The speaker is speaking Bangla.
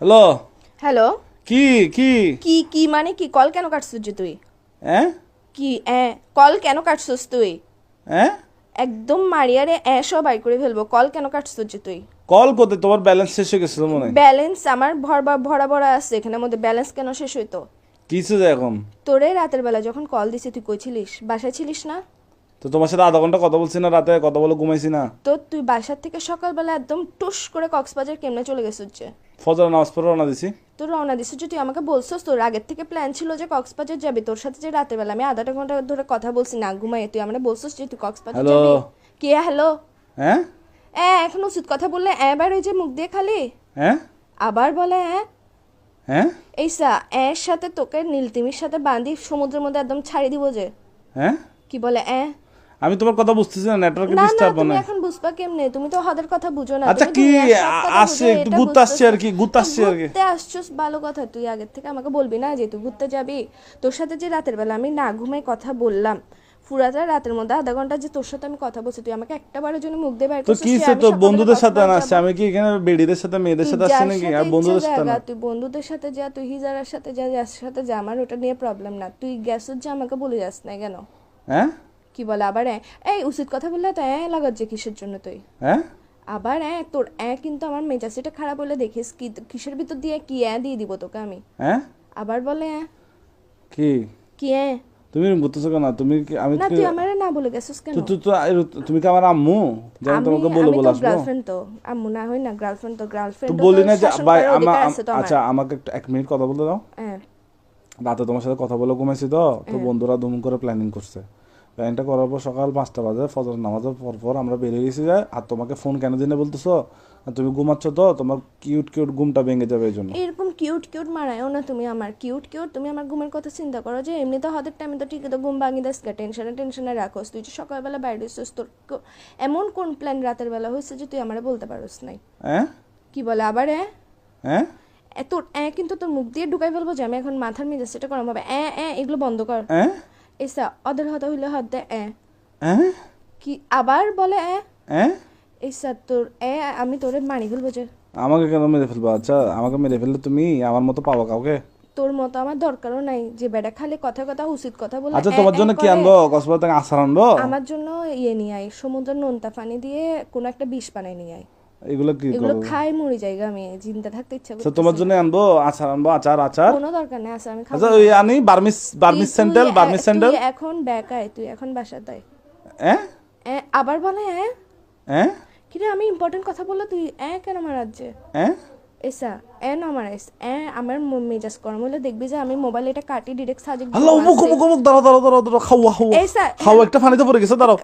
হ্যালো। হ্যালো। কি কি কি কি মানে কি? কল কেন কাটছিস যে তুই? হ্যাঁ কি কল কেন কাটছিস তুই? হ্যাঁ একদম মারিয়ারে সব বাই করে ফেলবো। কল কেন কাটছিস যে তুই? কল করতে তোমার ব্যালেন্স শেষ হয়ে গেছিল মনে হয়। ব্যালেন্স আমার ভরা ভরা আছে, এখানের মধ্যে ব্যালেন্স কেন শেষ হইতো? কিছু যায় এখন। তোরে রাতের বেলা যখন কল দিছি তুই কই ছিলিস? বাসায় ছিলিস না? তো তোমার সাথে আধা ঘন্টা কথা বলছি না, রাতে কথা বলে ঘুমাইছি না। তো তুই বাসার থেকে সকালবেলা একদম টুস করে কক্সবাজার কেমনে চলে গেছিস যে? ফজর নামাজ পড়ে রওনা দিছি। তোর রওনা দিছিস যে, তুই আমাকে বলছিস তোর আগের থেকে প্ল্যান ছিল যে কক্সবাজার যাবি। তোর সাথে যে রাতের বেলা আমি আধাটা ঘন্টা ধরে কথা বলছি না ঘুমাইয়ে, তুই আমরা বলছিস যে তুই কক্সবাজার হ্যালো। যাবি। কে হ্যালো? হ্যাঁ এখন উচিত কথা বললে বার ওই যে মুখ দিয়ে খালি হ্যাঁ আবার বলে হ্যাঁ এইসা এর সাথে তোকে নীলতিমির সাথে বাঁধি সমুদ্রের মধ্যে একদম ছাড়ি দিব যে। হ্যাঁ কি বলে আমি তোমার কথা বুঝতেছি না, নেটওয়ার্ক না না ডিস্টার্ব তুমি মানে। এখন বুঝবা কেমনে? তুমি তো হাদের কথা বুঝো না। আচ্ছা তুমি কি দুনিয়ার সব কথা আসছে, বুঝো, একটু এটা ঘুরতে আসছে বুঝতেছ আর কি, না। ঘুরতে তো আসছে আর কি। ঘুরতে আসছস ভালো কথা, তুই আগের থেকে আমাকে বলবি না যে তুই ঘুরতে যাবি? তোর সাথে যে রাতের বেলা আমি না ঘুমাই কথা বললাম, পুরাটা রাতের মধ্যে আধা ঘন্টা যে তোর সাথে আমি কথা বলছি, তুই আমাকে একটা বারের জন্য মুখ দিয়ে বাইর তো করছিস কি যে সে আমি তো সকালে বন্ধুদের সাথে কক্সবাজার না যাবো? আসছে, আমি কি এখানে বেডিদের সাথে মেয়েদের তুই সাথে যার আসছি নাকি? সাথে আর ইচ্ছা বন্ধুদের সাথে জায়গা, না। তুই বন্ধুদের সাথে যা, তুই হিজারার সাথে যা, যার সাথে যা, আমার ওটা নিয়ে প্রবলেম না। তুই গ্যাসের যে আমাকে বলে যাস না কেন? হ্যাঁ কি বলে আবার এই উচিত কথা বললে তো লাগার যে কিসের জন্য তুই? হ্যাঁ আবার তোর কিন্তু আমার মেজাজটা খারাপ হলে দেখিস কি কিসের ভিতর দিয়ে কি দিয়ে দিব তোকে আমি। হ্যাঁ আবার বলে কি কি তুমি বুঝতেছো কেন? তুমি কি আমি না, কি তুই আমারে না বলে গেছিস কেন? তুমি কি আমার আম্মু যে আমি তোমাকে বলে আমি বলে তো আসবো? গার্লফ্রেন্ড, তো আম্মু না হই না গার্লফ্রেন্ড, তো তো গার্লফ্রেন্ড বলি না যে ভাই আছে তো আমার। আচ্ছা আমাকে একটু 1 মিনিট কথা বলতে দাও। হ্যাঁ রাতে তোমার সাথে কথা বলে ঘুমাইছি তো তো বন্ধুরা ধুম করে প্ল্যানিং করছে। প্ল্যানিংটা করার পর সকাল 5টা বাজে ফজর নামাজের পর আমরা বেরিয়ে গেছি যায়। আর তোমাকে ফোন কেন দিনে বলতেছো? আর তুমি ঘুমাচ্ছ তো, তোমার কিউট কিউট ঘুমটা ভেঙে যাবে এই জন্য। এরকম কিউট কিউট মারায়ও না তুমি আমার। কিউট কিউট তুমি আমার ঘুমের কথা চিন্তা করো যে এমনি তো হাতের টাইমে তো ঠিকই তো ঘুম ভাঙি দাস, টেনশনে টেনশনে রাখোস। তুই যে সকালবেলা বাইরে হইছিস, তোর এমন কোন প্ল্যান রাতের বেলা হয়েছে যে তুই আমারে বলতে পারোস নাই? হ্যাঁ কি বলে আবার হ্যাঁ তোর কিন্তু তোর মুখ দিয়ে ঢুকাই ফেলবো যে আমি এখন মাথার মেজাজ সেটা করাম হবে। এগুলো বন্ধ কর। হ্যাঁ এসা অদের হতা হইলে হাত দে হ্যাঁ কি আবার বলে হ্যাঁ এসা তোর আমি তোরে মারি ফেলবো যে। আমাকে কেন মেরে ফেলবো? আচ্ছা আমাকে মেরে ফেললে তুমি আমার মতো পাবো কাউকে? তোর মতো আমার দরকারও নাই যে বেটা খালি কথা কথা উচিত কথা বলে। আচ্ছা তোমার জন্য কি আনবো? কক্সবাজার থেকে আচার আনবো? আমার জন্য নিয়ে আয়, সমুদ্রের নোনতা পানি দিয়ে কোনো একটা বিষ বানাই নিয়ে আয়। এগুলো কি এগুলো করবো? খাই মরি জায়গা, আমি চিন্তা থাকতে ইচ্ছা আচ্ছা করতেছে তোমার না। জন্য আনবো আচার, আনবো আচার আচার। কোনো দরকার নেই আছে, আমি খাবো আচ্ছা না। ওই আনি বার্মিস স্যান্ডেল। তুই এখন বেকায়, তুই এখন বাসাতে আয়। হ্যাঁ আবার বলে হ্যাঁ কিরে আমি ইম্পর্টেন্ট কথা বললে তুই কেন মারার যে? হ্যাঁ এসা না মারাইস। আমার মেজাজ গরম হলে দেখবি যে আমি মোবাইল এটা কাটি ডিরেক্ট সাজে হ্যালো, মুখ মুখ মুখ, দাঁড়াও দাঁড়াও দাঁড়াও দাঁড়াও, খাওয়া খাওয়া এসা খাওয়া, একটা পানিতে পড়ে গেছে, দাঁড়াও।